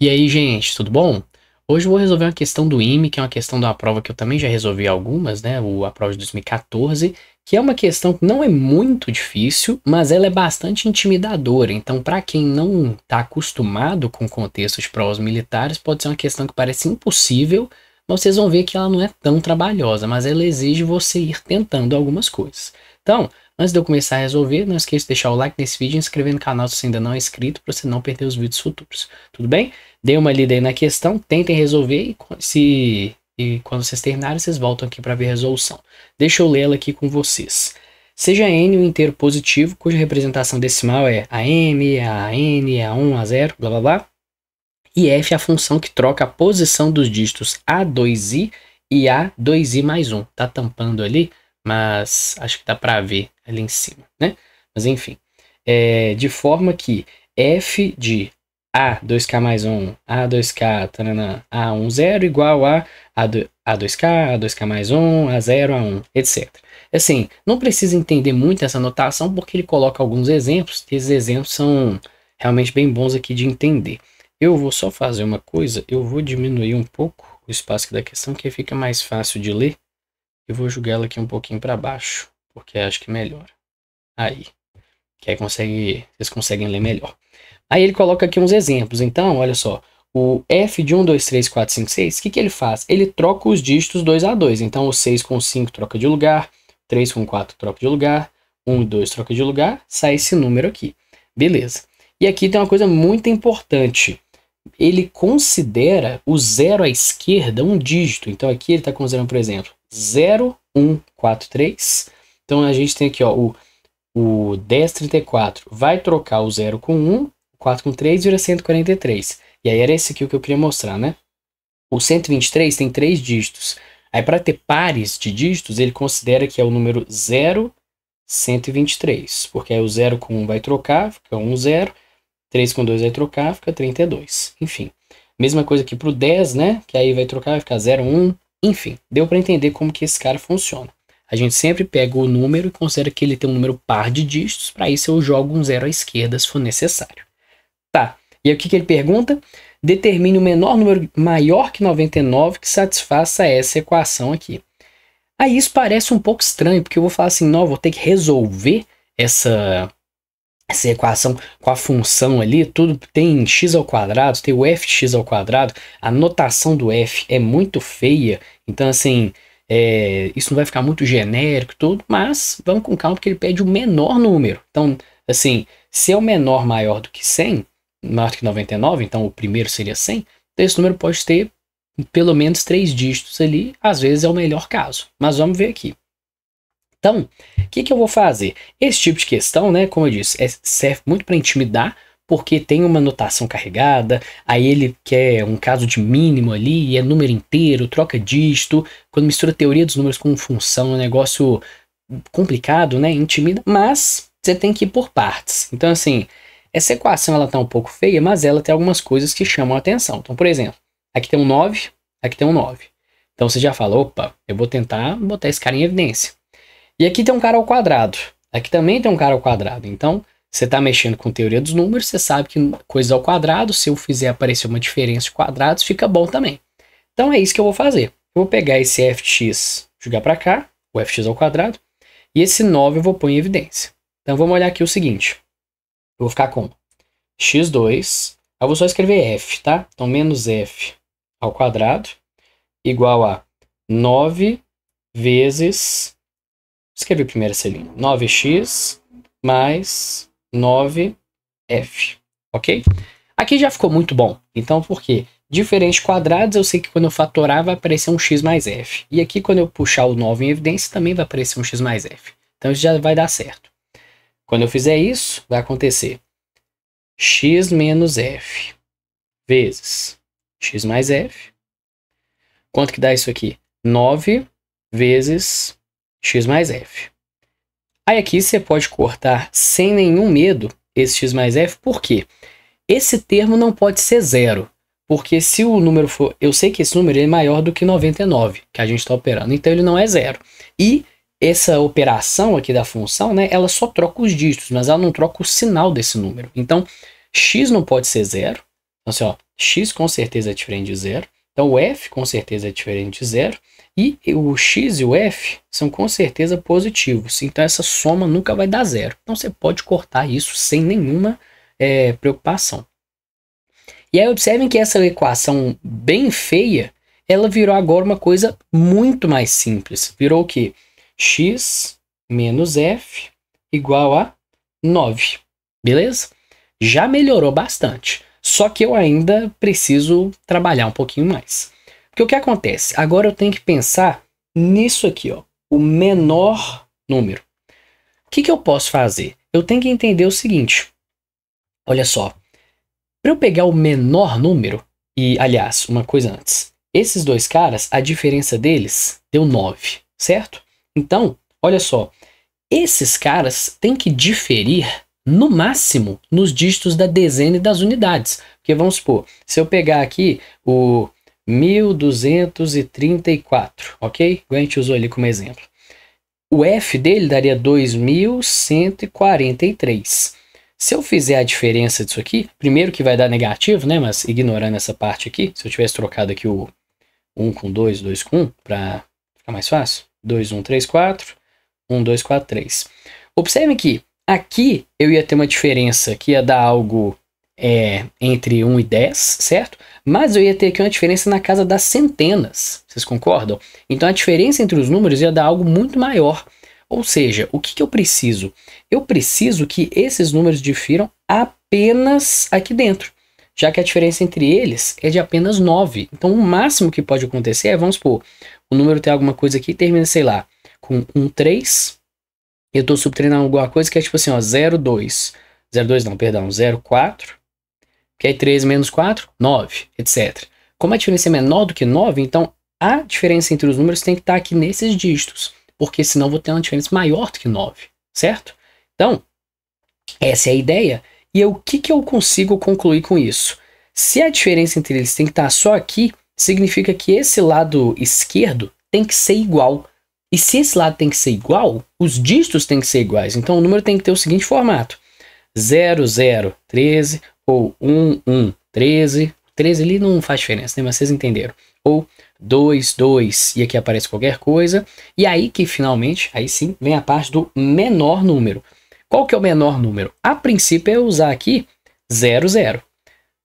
E aí, gente, tudo bom? Hoje eu vou resolver uma questão do IME, que é uma questão de uma prova que eu também já resolvi algumas, né? A prova de 2014, que é uma questão que não é muito difícil, mas ela é bastante intimidadora. Então, para quem não está acostumado com o contexto de provas militares, pode ser uma questão que parece impossível, mas vocês vão ver que ela não é tão trabalhosa, mas ela exige você ir tentando algumas coisas. Então, antes de eu começar a resolver, não esqueça de deixar o like nesse vídeo e inscrever no canal se você ainda não é inscrito, para você não perder os vídeos futuros. Tudo bem? Dê uma lida aí na questão, tentem resolver e quando vocês terminarem, vocês voltam aqui para ver a resolução. Deixa eu lê-la aqui com vocês. Seja n um inteiro positivo, cuja representação decimal é a m, a n, a 1, a 0, blá blá blá. E f é a função que troca a posição dos dígitos a2i e a2i mais 1. Tá tampando ali, mas acho que dá para ver ali em cima, né? Mas enfim, de forma que f de A2K mais 1, A2K, taranã, A1, 0 igual a A2K, A2K mais 1, A0, A1, etc. Assim, não precisa entender muito essa notação porque ele coloca alguns exemplos, e esses exemplos são realmente bem bons aqui de entender. Eu vou só fazer uma coisa, eu vou diminuir um pouco o espaço aqui da questão, que fica mais fácil de ler. Eu vou jogar ela aqui um pouquinho para baixo, porque acho que melhora. Aí, que aí vocês conseguem ler melhor. Aí ele coloca aqui uns exemplos. Então, olha só. O f de 1, 2, 3, 4, 5, 6, o que ele faz? Ele troca os dígitos 2 a 2. Então, o 6 com 5 troca de lugar, 3 com 4 troca de lugar, 1 e 2 troca de lugar, sai esse número aqui. Beleza. E aqui tem uma coisa muito importante. Ele considera o 0 à esquerda um dígito. Então, aqui ele está considerando, por exemplo, 0, 1, 4, 3. Então, a gente tem aqui ó, o 1034 vai trocar o 0 com 1, 4 com 3 vira 143. E aí era esse aqui o que eu queria mostrar, né? O 123 tem 3 dígitos. Aí para ter pares de dígitos, ele considera que é o número 0, 123. Porque aí o 0 com 1 vai trocar, fica 1, 0. 3 com 2 vai trocar, fica 32. Enfim, mesma coisa aqui para o 10, né? Que aí vai trocar, vai ficar 0, 1. Enfim, deu para entender como que esse cara funciona. A gente sempre pega o número e considera que ele tem um número par de dígitos. Para isso eu jogo um 0 à esquerda se for necessário. Tá, e aí o que ele pergunta? Determine o menor número maior que 99 que satisfaça essa equação aqui. Aí isso parece um pouco estranho, porque eu vou falar assim, não, vou ter que resolver essa equação com a função ali, tudo tem x ao quadrado, tem o fx ao quadrado, a notação do f é muito feia, então assim, isso não vai ficar muito genérico tudo, mas vamos com calma porque ele pede o menor número. Então, assim, se é o menor maior do que 100, maior do que 99, então o primeiro seria 100, então esse número pode ter pelo menos 3 dígitos ali, às vezes é o melhor caso, mas vamos ver aqui. Então, o que eu vou fazer? Esse tipo de questão, né, como eu disse, serve muito para intimidar, porque tem uma notação carregada, aí ele quer um caso de mínimo ali, é número inteiro, troca dígito, quando mistura teoria dos números com função, é um negócio complicado, né, intimida, mas você tem que ir por partes. Então, assim, essa equação ela tá um pouco feia, mas ela tem algumas coisas que chamam a atenção. Então, por exemplo, aqui tem um 9, aqui tem um 9. Então, você já fala, opa, eu vou tentar botar esse cara em evidência. E aqui tem um cara ao quadrado. Aqui também tem um cara ao quadrado. Então, você está mexendo com teoria dos números, você sabe que coisas ao quadrado, se eu fizer aparecer uma diferença de quadrados, fica bom também. Então, é isso que eu vou fazer. Eu vou pegar esse fx, jogar para cá, o fx ao quadrado, e esse 9 eu vou pôr em evidência. Então, vamos olhar aqui o seguinte. Eu vou ficar com x2, eu vou só escrever f, tá? Então, menos f ao quadrado, igual a 9 vezes... Escrevi primeiro essa linha. 9x mais 9f. Ok? Aqui já ficou muito bom. Então, por quê? Diferentes quadrados, eu sei que quando eu fatorar vai aparecer um x mais f. E aqui, quando eu puxar o 9 em evidência, também vai aparecer um x mais f. Então, isso já vai dar certo. Quando eu fizer isso, vai acontecer x menos f vezes x mais f. Quanto que dá isso aqui? 9 vezes x mais f. Aí aqui você pode cortar sem nenhum medo esse x mais f, por quê? Esse termo não pode ser zero, porque se o número for... Eu sei que esse número é maior do que 99, que a gente está operando, então ele não é zero. E essa operação aqui da função, né, ela só troca os dígitos, mas ela não troca o sinal desse número. Então, x não pode ser zero, assim, ó, x com certeza é diferente de zero. Então, o f com certeza é diferente de zero. E o x e o f são com certeza positivos. Então, essa soma nunca vai dar zero. Então, você pode cortar isso sem nenhuma preocupação. E aí, observem que essa equação bem feia, ela virou agora uma coisa muito mais simples. Virou o quê? X menos f igual a 9. Beleza? Já melhorou bastante. Só que eu ainda preciso trabalhar um pouquinho mais. Porque o que acontece? Agora eu tenho que pensar nisso aqui, ó, o menor número. O que eu posso fazer? Eu tenho que entender o seguinte. Olha só. Para eu pegar o menor número, e aliás, uma coisa antes. Esses dois caras, a diferença deles deu 9, certo? Então, olha só. Esses caras têm que diferir no máximo nos dígitos da dezena e das unidades. Porque vamos supor, se eu pegar aqui o 1234, ok? A gente usou ele como exemplo. O f dele daria 2143. Se eu fizer a diferença disso aqui, primeiro que vai dar negativo, né? Mas ignorando essa parte aqui, se eu tivesse trocado aqui o 1 com 2, 2 com 1, para ficar mais fácil. 2, 1, 3, 4. 1, 2, 4, 3. Observe que aqui eu ia ter uma diferença que ia dar algo entre 1 e 10, certo? Mas eu ia ter aqui uma diferença na casa das centenas. Vocês concordam? Então a diferença entre os números ia dar algo muito maior. Ou seja, o que eu preciso? Eu preciso que esses números difiram apenas aqui dentro, já que a diferença entre eles é de apenas 9. Então o máximo que pode acontecer é, vamos supor, o número tem alguma coisa aqui e termina, sei lá, com 1, 3, eu estou subtraindo alguma coisa que é tipo assim, ó, 0, 2. 0, 2 não, perdão, 0, 4. Que aí 3 menos 4, 9, etc. Como a diferença é menor do que 9, então a diferença entre os números tem que estar aqui nesses dígitos. Porque senão eu vou ter uma diferença maior do que 9, certo? Então, essa é a ideia. E o que eu consigo concluir com isso? Se a diferença entre eles tem que estar só aqui, significa que esse lado esquerdo tem que ser igual. E se esse lado tem que ser igual, os dígitos têm que ser iguais. Então o número tem que ter o seguinte formato: 0, 0, 13, ou 1, 1, 13. 13 ali não faz diferença, né? Mas vocês entenderam. Ou 2, 2, e aqui aparece qualquer coisa. E aí que finalmente, aí sim, vem a parte do menor número. Qual que é o menor número? A princípio é usar aqui 0, 0.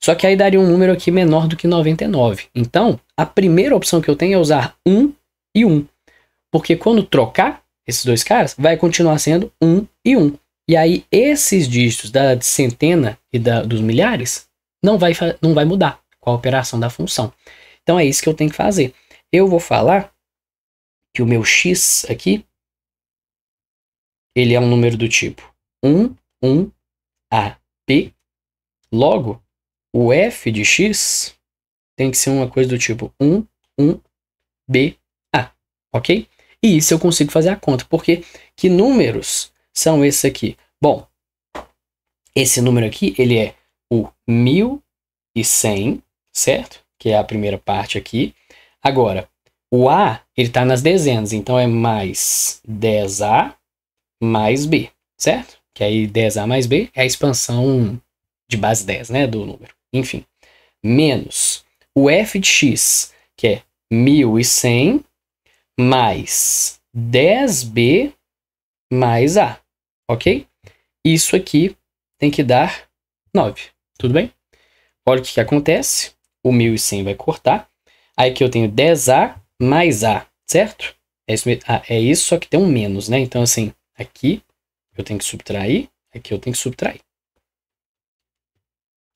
Só que aí daria um número aqui menor do que 99. Então, a primeira opção que eu tenho é usar 1 e 1. Porque quando trocar esses dois caras, vai continuar sendo 1 e 1. E aí esses dígitos da centena e dos milhares não vai mudar com a operação da função. Então é isso que eu tenho que fazer. Eu vou falar que o meu x aqui, ele é um número do tipo 1, 1, a, b. Logo, o f de x tem que ser uma coisa do tipo 1, 1, b, a. Ok? E isso eu consigo fazer a conta. Porque que números são esses aqui? Bom, esse número aqui, ele é o 1100, certo? Que é a primeira parte aqui. Agora, o A, ele está nas dezenas, então é mais 10A mais B, certo? Que aí 10A mais B é a expansão de base 10, né, do número. Enfim, menos o f de x, que é 1100, mais 10B mais A, ok? Isso aqui tem que dar 9, tudo bem? Olha o que acontece. O 1100 vai cortar. Aí aqui eu tenho 10A mais A, certo? É isso, só que tem um menos, né? Então, assim, aqui eu tenho que subtrair, aqui eu tenho que subtrair.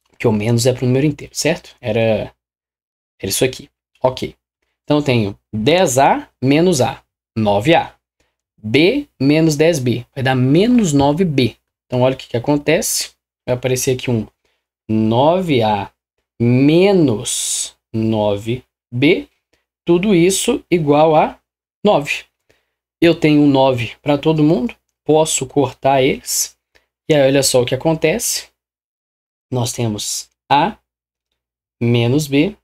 Porque o menos é para o número inteiro, certo? Era isso aqui. Ok. Então, eu tenho 10A menos A, 9A. B menos 10B, vai dar menos 9B. Então, olha o que acontece. Vai aparecer aqui um 9A menos 9B, tudo isso igual a 9. Eu tenho um 9 para todo mundo, posso cortar eles, e aí olha só o que acontece. Nós temos A menos B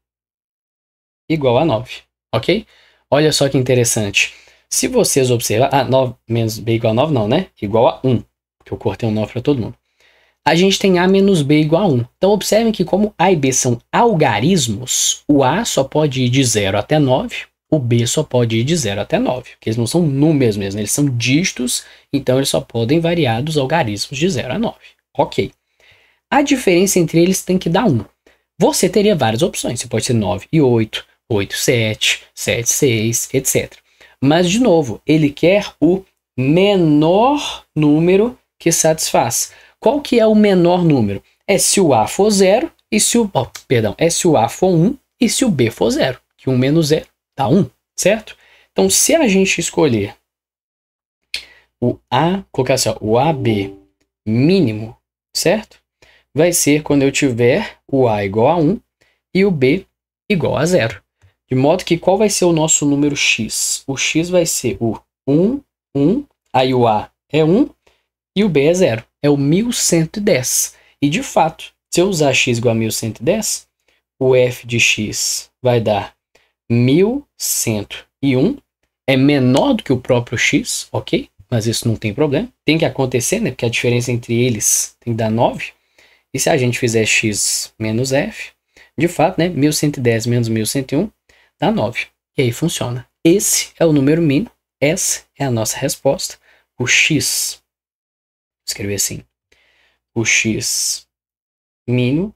igual a 9, ok? Olha só que interessante. Se vocês observarem, 9 menos B igual a 9 não, né? Igual a 1, porque eu cortei um 9 para todo mundo. a gente tem A menos B igual a 1. Então, observem que como A e B são algarismos, o A só pode ir de 0 até 9, o B só pode ir de 0 até 9, porque eles não são números mesmo, eles são dígitos, então eles só podem variar dos algarismos de 0 a 9. Ok. A diferença entre eles tem que dar 1. Você teria várias opções, você pode ser 9 e 8, 8 e 7, 7 e 6, etc. Mas, de novo, ele quer o menor número que satisfaz. Qual que é o menor número? É se o A for 0 e se o... é se o A for 1 e se o B for 0. Que 1 menos 0 dá 1, certo? Então, se a gente escolher o A, colocar assim, ó, o AB mínimo, certo? Vai ser quando eu tiver o A igual a 1 e o B igual a 0. De modo que qual vai ser o nosso número x? O x vai ser o 1, 1, aí o A é 1 e o B é 0. É o 1110. E de fato, se eu usar x igual a 1110, o f de x vai dar 1101. É menor do que o próprio x, ok? Mas isso não tem problema. Tem que acontecer, né? Porque a diferença entre eles tem que dar 9. E se a gente fizer x menos f, de fato, né? 1110 menos 1101 dá 9. E aí funciona. Esse é o número mínimo. Essa é a nossa resposta. O x, vou escrever assim, o x mínimo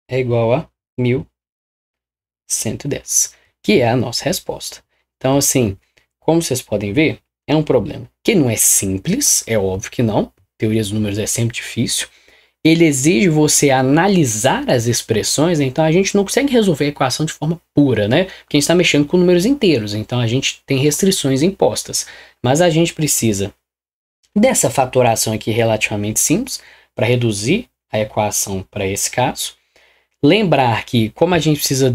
é igual a 1110, que é a nossa resposta. Então, assim, como vocês podem ver, é um problema que não é simples, é óbvio que não. Teoria dos números é sempre difícil. Ele exige você analisar as expressões, então a gente não consegue resolver a equação de forma pura, né? Porque a gente está mexendo com números inteiros, então a gente tem restrições impostas. Mas a gente precisa dessa fatoração aqui relativamente simples para reduzir a equação para esse caso. Lembrar que como a gente precisa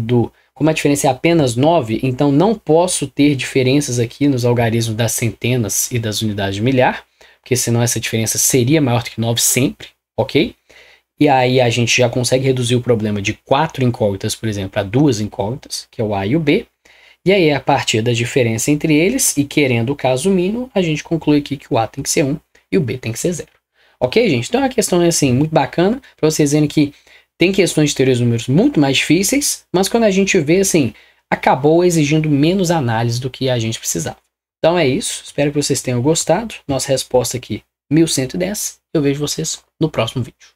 como a diferença é apenas 9, então não posso ter diferenças aqui nos algarismos das centenas e das unidades de milhar, porque senão essa diferença seria maior do que 9 sempre, ok? E aí a gente já consegue reduzir o problema de 4 incógnitas, por exemplo, a 2 incógnitas, que é o A e o B. E aí, a partir da diferença entre eles, e querendo o caso mínimo, a gente conclui aqui que o A tem que ser 1 e o B tem que ser 0. Ok, gente? Então é uma questão assim, muito bacana, para vocês verem que tem questões de teoria dos números muito mais difíceis, mas quando a gente vê, assim, acabou exigindo menos análise do que a gente precisava. Então é isso, espero que vocês tenham gostado. Nossa resposta aqui, 1110. Eu vejo vocês no próximo vídeo.